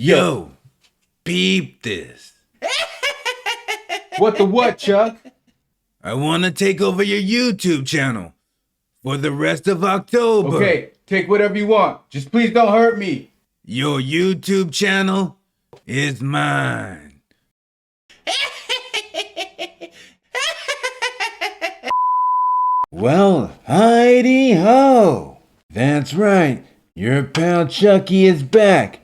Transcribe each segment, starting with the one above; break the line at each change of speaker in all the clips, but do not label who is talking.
Yo, peep this.
What the what, Chuck?
I want to take over your YouTube channel for the rest of October.
Okay, take whatever you want. Just please don't hurt me.
Your YouTube channel is mine. Well, Heidi ho! That's right, your pal Chucky is back.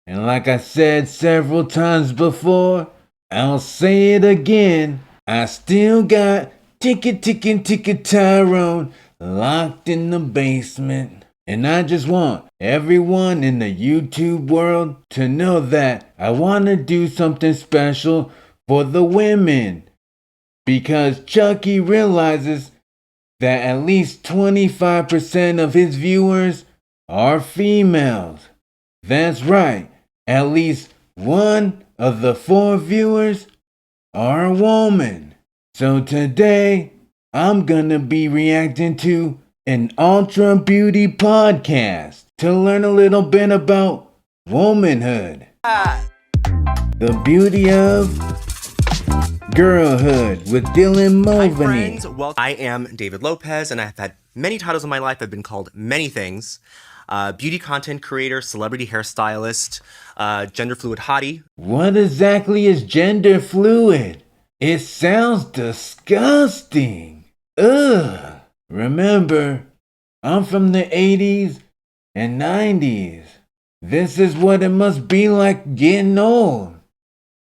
And like I said several times before, I'll say it again. I still got Ticket Tyrone locked in the basement. And I just want everyone in the YouTube world to know that I want to do something special for the women. Because Chucky realizes that at least 25% of his viewers are females. That's right, at least one of the 4 viewers are a woman. So today, I'm gonna be reacting to an Ultra Beauty podcast to learn a little bit about womanhood. The beauty of Girlhood with Dylan
Hi
Mulvaney.
friends, I am David Lopez and I've had many titles in my life. I've been called many things. Beauty content creator, celebrity hairstylist, gender fluid hottie.
What exactly is gender fluid? It sounds disgusting. Ugh. Remember, I'm from the 80s and 90s. This is what it must be like getting old.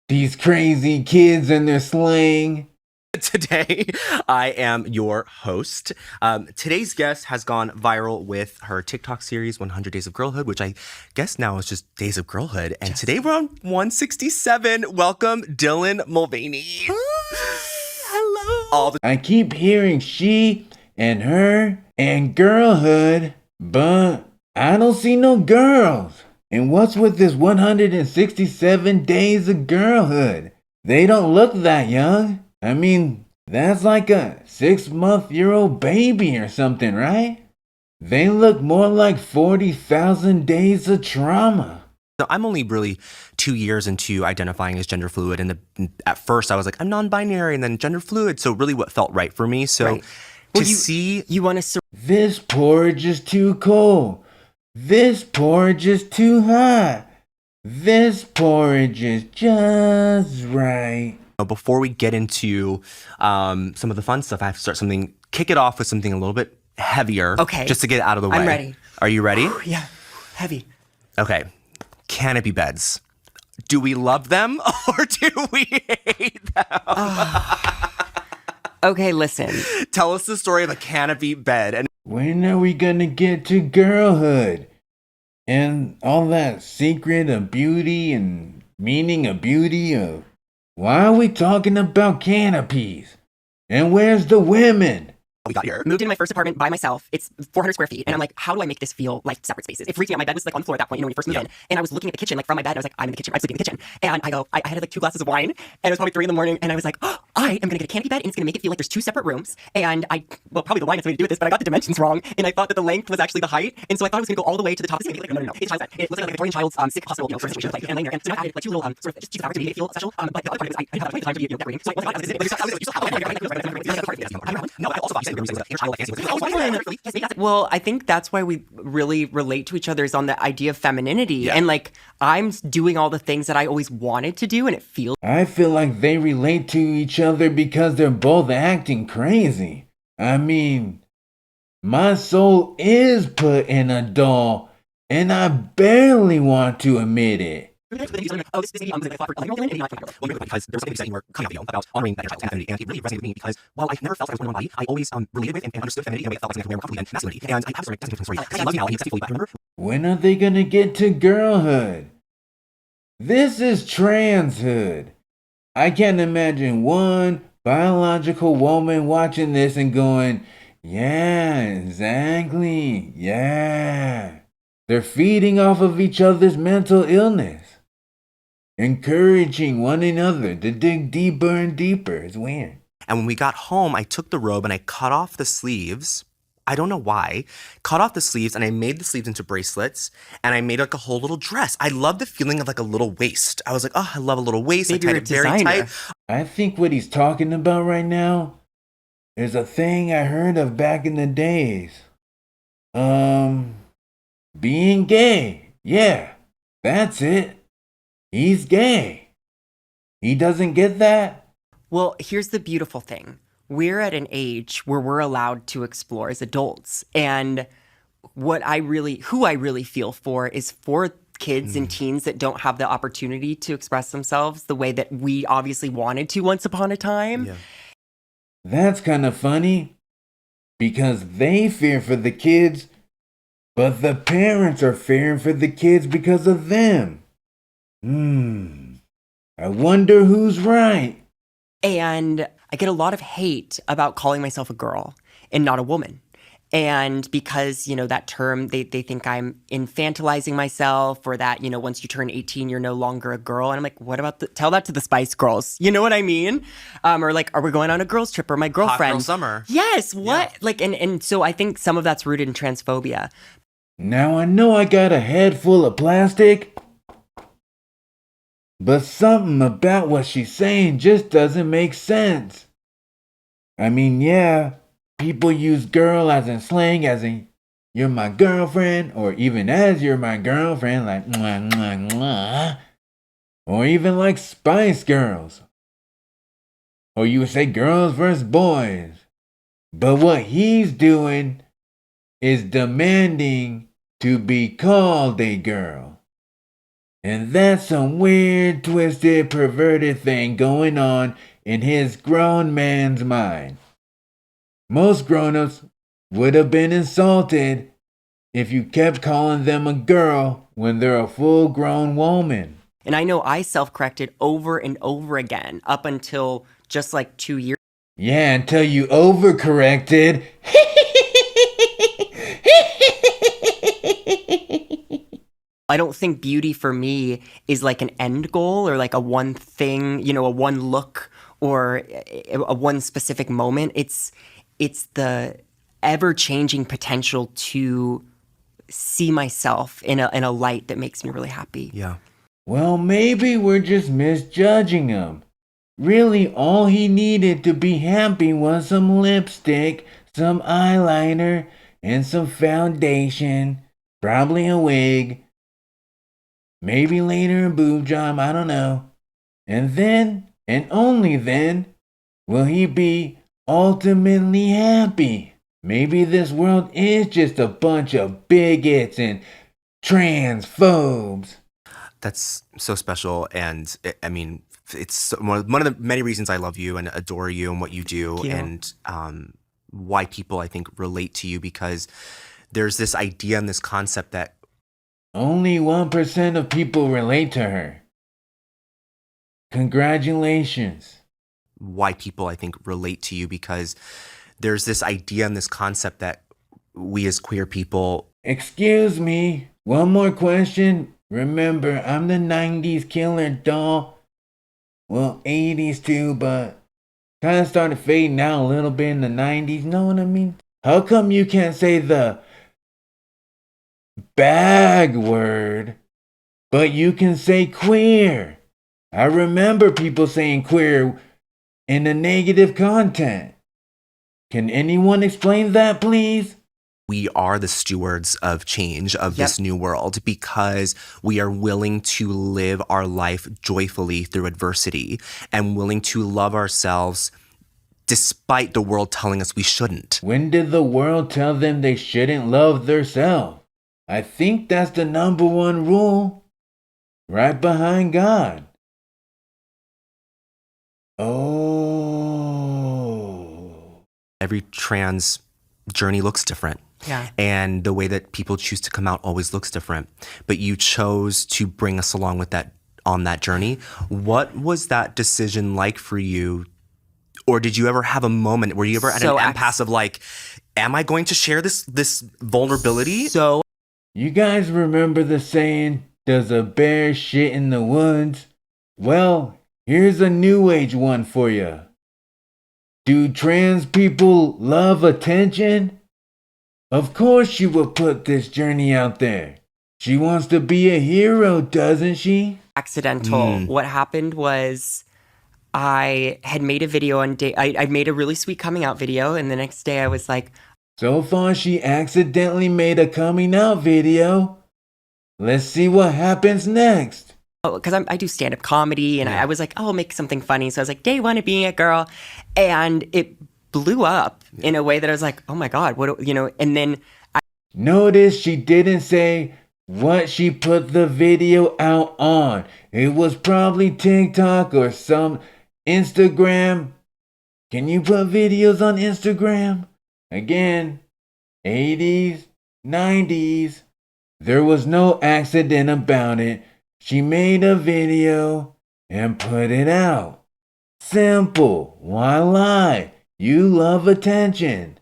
These crazy kids and their slang.
Today, I am your host. Today's guest has gone viral with her TikTok series, 100 Days of Girlhood, which I guess now is just Days of Girlhood. And today we're on 167. Welcome, Dylan Mulvaney. Hello.
I keep hearing she and her and girlhood, but I don't see no girls. And what's with this 167 days of girlhood? They don't look that young. I mean, that's like a 6-month-old baby or something, right? They look more like 40,000 days of trauma.
So I'm only really 2 years into identifying as gender fluid. And at first I was like, I'm non-binary and then gender fluid. So really what felt right for me. So
you want to
This porridge is too cold. This porridge is too hot. This porridge is just right.
before we get into some of the fun stuff, I have to kick it off with something a little bit heavier.
Okay.
Just to get it out of the way.
I'm ready.
Are you ready?
Yeah, heavy.
Okay. Canopy beds. Do we love them or do we hate them?
Okay, listen.
Tell us the story of a canopy bed. And
When are we gonna get to girlhood? And all that secret of beauty and meaning of beauty of... Why are we talking about canopies? And where's the women?
we got here.
Moved into my first apartment by myself. It's 400 square feet. And I'm like, how do I make this feel like separate spaces? It freaked me out. My bed was like on the floor at that point, when you first moved in. And I was looking at the kitchen, like from my bed. I was like, I'm in the kitchen. I'm sleeping in the kitchen. And I had like 2 glasses of wine. And it was probably 3 a.m. And I was like, oh, I am going to get a canopy bed. And it's going to make it feel like there's 2 separate rooms. And probably the wine has something to do with this, but I got the dimensions wrong. And I thought that the length was actually the height. And so I thought it was going to go all the way to the top of the ceiling. No. It's a child's bed. It looks like a Victorian child's sick hospital, sort of situation. And laying there. And so now I added like 2 little sort of just cheap fabric to make it feel special. But the other part of it is I didn't have time to be decorating. So I wasn't Well, I think that's why we really relate to each other, is on the idea of femininity.
Yeah.
And like, I'm doing all the things that I always wanted to do, and it feels
I feel like they relate to each other because they're both acting crazy. I mean, my soul is put in a doll, and I barely want to admit it.
Because there was something you said you were coming out about honoring that child femininity, and it really resonated with me because while I never felt I was one body, I always related with and understood femininity in a way that felt like something more comfortable than masculinity. And I have a story because I love you now and it's fully back. Remember?
When are they gonna get to girlhood? This is transhood. I can't imagine one biological woman watching this and going, yeah, exactly, yeah. They're feeding off of each other's mental illness. Encouraging one another to dig deeper and deeper. It's weird.
And when we got home, I took the robe and I cut off the sleeves I don't know why, cut off the sleeves and I made the sleeves into bracelets and I made like a whole little dress. I love the feeling of like a little waist. I was like, oh, I love a little waist.
Maybe
I
you're
tied
a
it very
designer.
tight.
I think what he's talking about right now is a thing I heard of back in the days. Being gay. Yeah, that's it. He's gay. He doesn't get that?
Well, here's the beautiful thing. We're at an age where we're allowed to explore as adults. And who I really feel for is for kids and teens that don't have the opportunity to express themselves the way that we obviously wanted to once upon a time.
Yeah.
That's kind of funny because they fear for the kids, but the parents are fearing for the kids because of them. I wonder who's right.
And I get a lot of hate about calling myself a girl and not a woman. And because, that term, they think I'm infantilizing myself, or that, once you turn 18, you're no longer a girl. And I'm like, what about tell that to the Spice Girls? You know what I mean? Or like, are we going on a girls trip, or my girlfriend?
Hot girl summer.
Yes, what?
Yeah.
Like, and so I think some of that's rooted in transphobia.
Now I know I got a head full of plastic, but something about what she's saying just doesn't make sense. I mean, yeah, people use girl as in slang, as in you're my girlfriend, or even as you're my girlfriend, like mwah, mwah, mwah. Or even like Spice Girls. Or you would say girls versus boys. But what he's doing is demanding to be called a girl. And that's some weird, twisted, perverted thing going on in his grown man's mind. Most grown-ups would have been insulted if you kept calling them a girl when they're a full-grown woman.
And I know I self-corrected over and over again up until just like 2 years.
Yeah, until you overcorrected.
I don't think beauty for me is like an end goal, or like a one thing, a one look, or a one specific moment. It's the ever-changing potential to see myself in a light that makes me really happy.
Yeah.
Well, maybe we're just misjudging him. Really, all he needed to be happy was some lipstick, some eyeliner, and some foundation. Probably a wig. Maybe later a boob job, I don't know. And then, and only then, will he be ultimately happy. Maybe this world is just a bunch of bigots and transphobes.
That's so special. And I mean, it's one of the many reasons I love you and adore you and what you do.
Thank you.
And why people, I think, relate to you, because there's this idea and this concept that
Only 1% of people relate to her. Congratulations.
why people, I think, relate to you, because there's this idea and this concept that we as queer people.
Excuse me, one more question. Remember, I'm the 90s killer doll. Well, 80s too, but kind of started fading out a little bit in the 90s. Know what I mean? How come you can't say the bag word, but you can say queer? I remember people saying queer in the negative content. Can anyone explain that, please?
We are the stewards of change of this new world, because we are willing to live our life joyfully through adversity and willing to love ourselves despite the world telling us we shouldn't.
When did the world tell them they shouldn't love themselves? I think that's the number one rule, right behind God. Oh.
Every trans journey looks different.
Yeah.
And the way that people choose to come out always looks different. But you chose to bring us along with that on that journey. What was that decision like for you? Or did you ever have a moment where you ever at an impasse of like, am I going to share this vulnerability?
So
You guys remember the saying, does a bear shit in the woods? Well, here's a new age one for you. Do trans people love attention? Of course she would put this journey out there. She wants to be a hero, doesn't she?
Accidental. What happened was I had made a video on I made a really sweet coming out video, and the next day I was like,
So far she accidentally made a coming out video. Let's see what happens next.
oh, because I do stand up comedy, and I was like, oh, I'll make something funny. So I was like, day one of being a girl, and it blew up in a way that I was like, oh my God, and then
Notice she didn't say what she put the video out on. It was probably TikTok or some Instagram. Can you put videos on Instagram? Again, 80s, 90s. There was no accident about it. She made a video and put it out. Simple. Why lie? You love attention.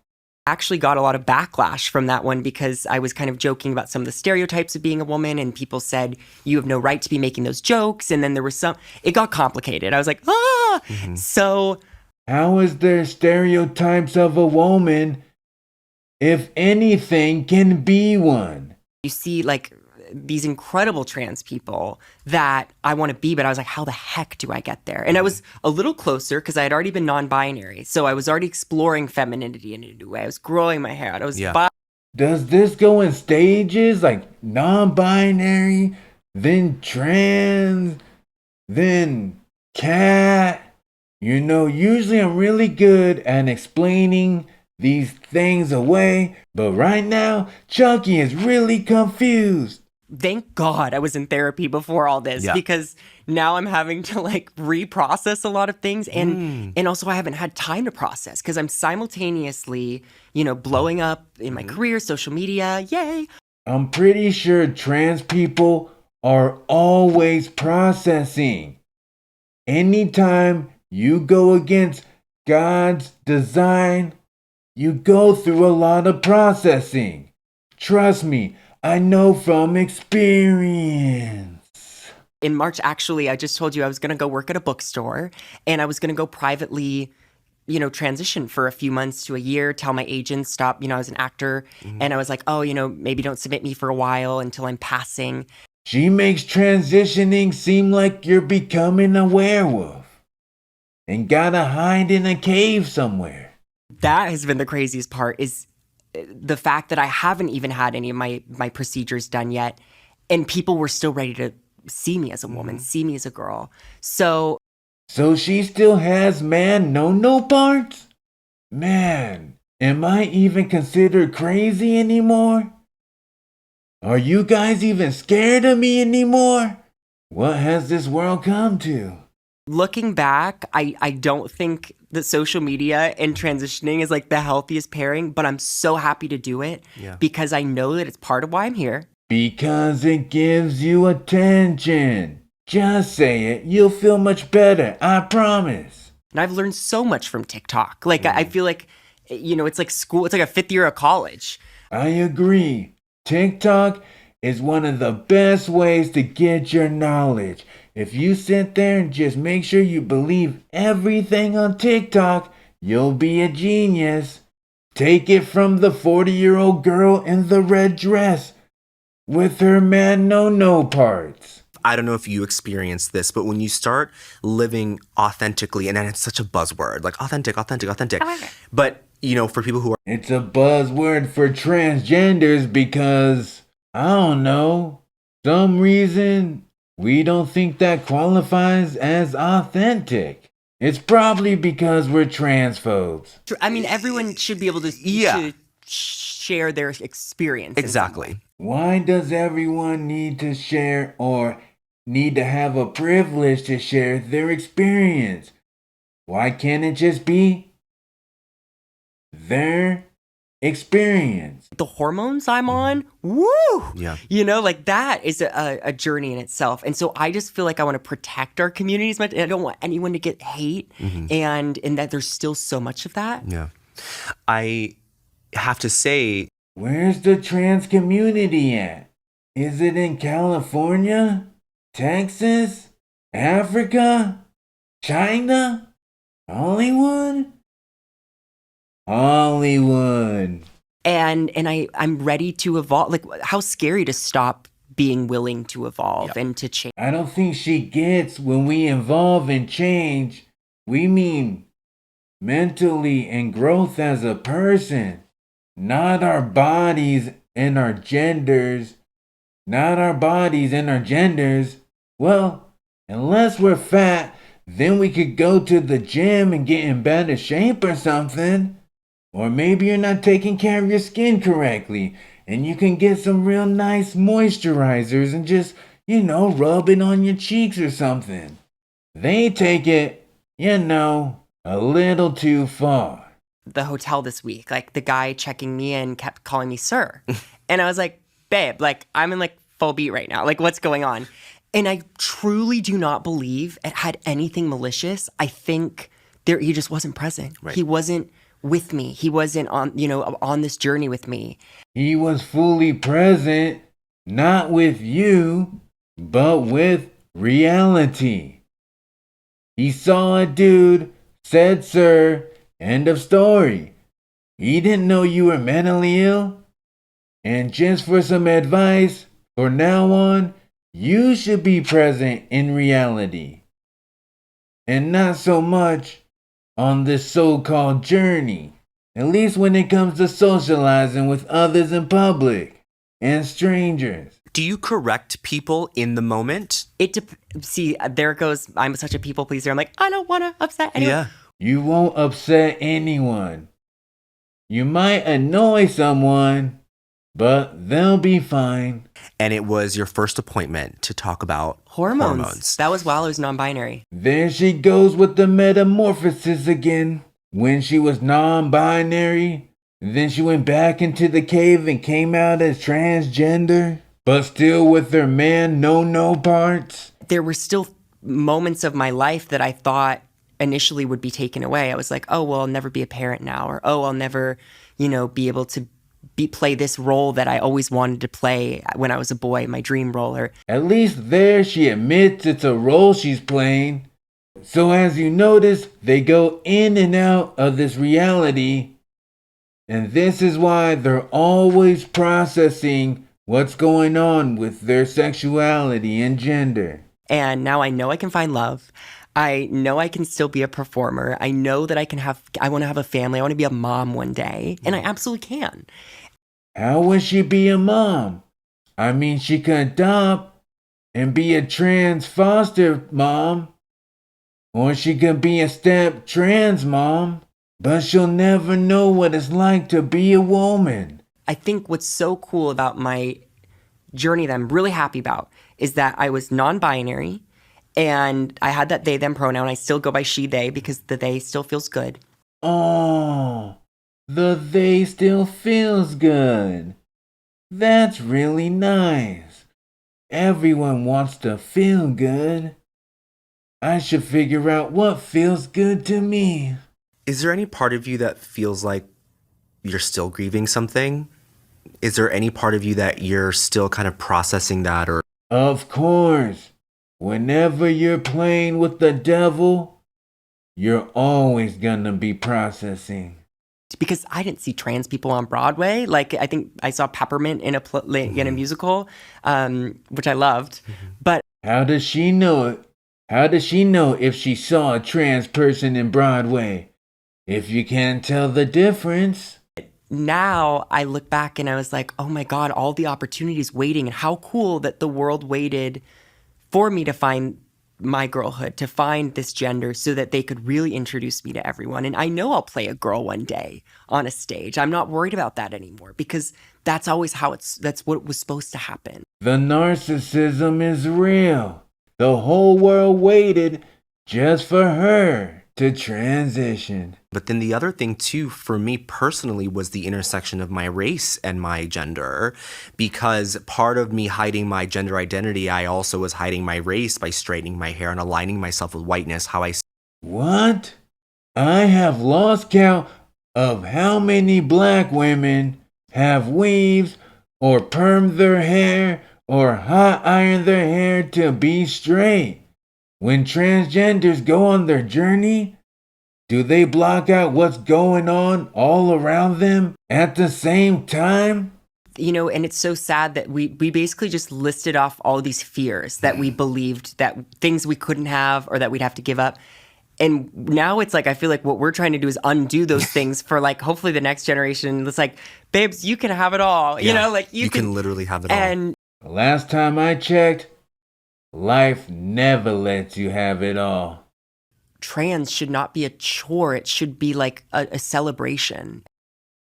actually got a lot of backlash from that one because I was kind of joking about some of the stereotypes of being a woman, and people said, you have no right to be making those jokes. And then there was it got complicated. I was like, ah! So
How is there stereotypes of a woman if anything can be one?
you see like these incredible trans people that I want to be, but I was like, how the heck do I get there? And I was a little closer because I had already been non-binary. So I was already exploring femininity in a new way. I was growing my hair out. I was
Does this go in stages like non-binary, then trans, then cat? You know, usually I'm really good at explaining these things away, but right now, Chucky is really confused.
Thank God I was in therapy before all this because now I'm having to like reprocess a lot of things, and also I haven't had time to process because I'm simultaneously, blowing up in my career, social media, yay.
I'm pretty sure trans people are always processing. Anytime you go against God's design, you go through a lot of processing. Trust me, I know from experience.
In March, actually, I just told you I was going to go work at a bookstore, and I was going to go privately, transition for a few months to a year, tell my agent, stop, I was an actor. And I was like, oh, maybe don't submit me for a while until I'm passing.
She makes transitioning seem like you're becoming a werewolf and gotta hide in a cave somewhere.
That has been the craziest part, is the fact that I haven't even had any of my procedures done yet, and people were still ready to see me as a woman, see me as a girl. So
she still has no parts? Man, am I even considered crazy anymore? Are you guys even scared of me anymore? What has this world come to?
looking back, I don't think that social media and transitioning is like the healthiest pairing, but I'm so happy to do it because I know that it's part of why I'm here.
Because it gives you attention. Just say it. You'll feel much better. I promise.
And I've learned so much from TikTok. Like, I feel like, it's like school. It's like a fifth year of college.
I agree. TikTok is one of the best ways to get your knowledge. If you sit there and just make sure you believe everything on TikTok, you'll be a genius. Take it from the 40-year-old girl in the red dress with her no parts.
I don't know if you experienced this, but when you start living authentically, and then it's such a buzzword, like authentic. But, for people who are...
It's a buzzword for transgenders because, I don't know, some reason we don't think that qualifies as authentic. It's probably because we're transphobes.
I mean, everyone should be able to share their experience.
Exactly.
Why does everyone need to share or need to have a privilege to share their experience? Why can't it just be their experience?
The hormones I'm on, woo!
Yeah.
Like that is a journey in itself. And so I just feel like I want to protect our community as much. And I don't want anyone to get hate. And that there's still so much of that.
Yeah. I have to say...
Where's the trans community at? Is it in California? Texas? Africa? China? Hollywood? Hollywood.
And I'm ready to evolve. Like, how scary to stop being willing to evolve and to change.
I don't think she gets when we evolve and change, we mean mentally and growth as a person, not our bodies and our genders. Not our bodies and our genders. Well, unless we're fat, then we could go to the gym and get in better shape or something. Or maybe you're not taking care of your skin correctly and you can get some real nice moisturizers and just, rub it on your cheeks or something. They take it, a little too far.
The hotel this week, like the guy checking me in kept calling me sir. And I was like, babe, like I'm in like full beat right now. Like what's going on? And I truly do not believe it had anything malicious. I think he just wasn't present. Right. He wasn't with me. He wasn't on this journey with me.
He was fully present, not with you, but with reality. He saw a dude, said sir, end of story. He didn't know you were mentally ill. And just for some advice, for now on, you should be present in reality. And not so much on this so-called journey. At least when it comes to socializing with others in public and strangers.
Do you correct people in the moment?
See, there it goes. I'm such a people pleaser. I'm like, I don't want to upset anyone.
Yeah.
You won't upset anyone. You might annoy someone, but they'll be fine.
And it was your first appointment to talk about
hormones. That was while I was non-binary.
There she goes with the metamorphosis again. When she was non-binary, then she went back into the cave and came out as transgender, but still with her man no parts.
There were still moments of my life that I thought initially would be taken away. I was like, oh, well, I'll never be a parent now. Or, oh, I'll never, be able to play this role that I always wanted to play when I was a boy, my dream role. Or
at least there she admits it's a role she's playing. So as you notice, they go in and out of this reality. And this is why they're always processing what's going on with their sexuality and gender.
And now I know I can find love. I know I can still be a performer. I know that I want to have a family. I want to be a mom one day. And I absolutely can.
How would she be a mom? I mean, she could adopt and be a trans foster mom. Or she could be a step trans mom. But she'll never know what it's like to be a woman.
I think what's so cool about my journey that I'm really happy about is that I was non-binary and I had that they, them pronoun. I still go by she, they because the they still feels good.
Oh, the they still feels good. That's really nice. Everyone wants to feel good. I should figure out what feels good to me.
Is there any part of you that feels like you're still grieving something? Is there any part of you that you're still kind of processing that? Or
of course. Whenever you're playing with the devil, you're always gonna be processing.
Because I didn't see trans people on Broadway. Like, I think I saw Peppermint in a musical, which I loved. But
how does she know it? How does she know if she saw a trans person in Broadway? If you can't tell the difference.
Now I look back and I was like, oh my God, all the opportunities waiting, and how cool that the world waited for me to find my girlhood, to find this gender so that they could really introduce me to everyone. And I know I'll play a girl one day on a stage. I'm not worried about that anymore because that's always that's what was supposed to happen.
The narcissism is real. The whole world waited just for her to transition.
But then the other thing too, for me personally, was the intersection of my race and my gender, because part of me hiding my gender identity, I also was hiding my race by straightening my hair and aligning myself with whiteness.
What? I have lost count of how many black women have weaves or permed their hair or hot iron their hair to be straight. When transgenders go on their journey, Do they block out what's going on all around them at the same time?
You know, and it's so sad that we basically just listed off all these fears that we believed, that things we couldn't have or that we'd have to give up. And now it's like, I feel like what we're trying to do is undo those things for like, hopefully the next generation. It's like, babes, you can have it all. You know, like
you can literally have it all.
And
last time I checked, life never lets you have it all.
trans should not be a chore. It should be like a celebration.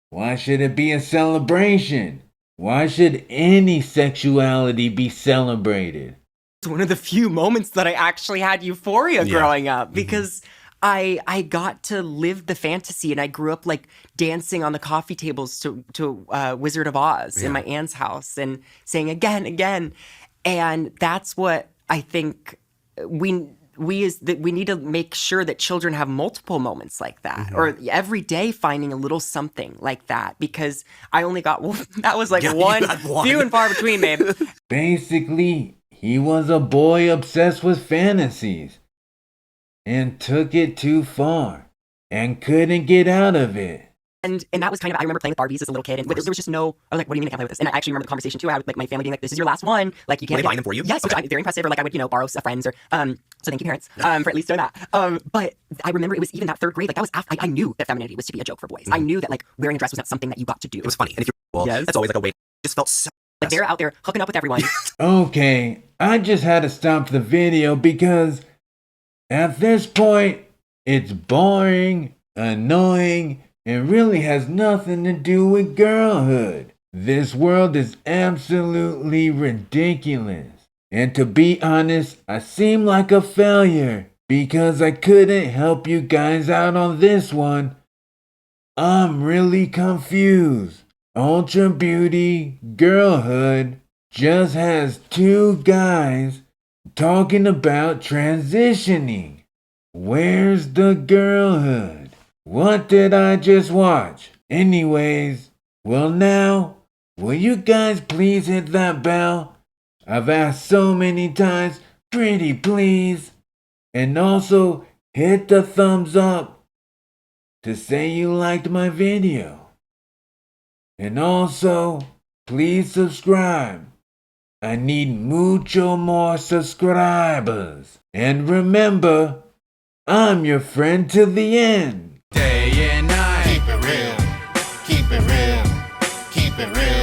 Why should it be a celebration? Why should any sexuality be celebrated?
It's one of the few moments that I actually had euphoria growing up because I got to live the fantasy, and I grew up like dancing on the coffee tables to Wizard of Oz in my aunt's house and saying again. And that's what I think we need to make sure that children have multiple moments like that, or every day finding a little something like that, because I only got that was like one, few and far between, babe.
Basically, he was a boy obsessed with fantasies and took it too far and couldn't get out of it.
And that was kind of, I remember playing with Barbies as a little kid, and there was just no, I was like, what do you mean I can't play with this? And I actually remember the conversation too. I would, like, my family being like, this is your last one. Like, you can't.
Were they buying them for you?
Yes, which very impressive. Or like, I would, borrow a friend's, or, so thank you, parents, for at least doing that. But I remember it was even that third grade, like, that was after, I knew that femininity was to be a joke for boys. I knew that, like, wearing a dress was not something that you got to do.
It was funny. And if you're cool, that's always like a way. It just felt so.
Like, they're out there hooking up with everyone.
Okay, I just had to stop the video because at this point, it's boring, annoying, and really has nothing to do with girlhood. This world is absolutely ridiculous. And to be honest, I seem like a failure because I couldn't help you guys out on this one. I'm really confused. Ultra Beauty Girlhood just has two guys talking about transitioning. Where's the girlhood? What did I just watch? Anyways, well now, will you guys please hit that bell? I've asked so many times, pretty please. And also, hit the thumbs up to say you liked my video. And also, please subscribe. I need mucho more subscribers. And remember, I'm your friend to the end.
Day and night.
Keep it real, keep it real, keep it real.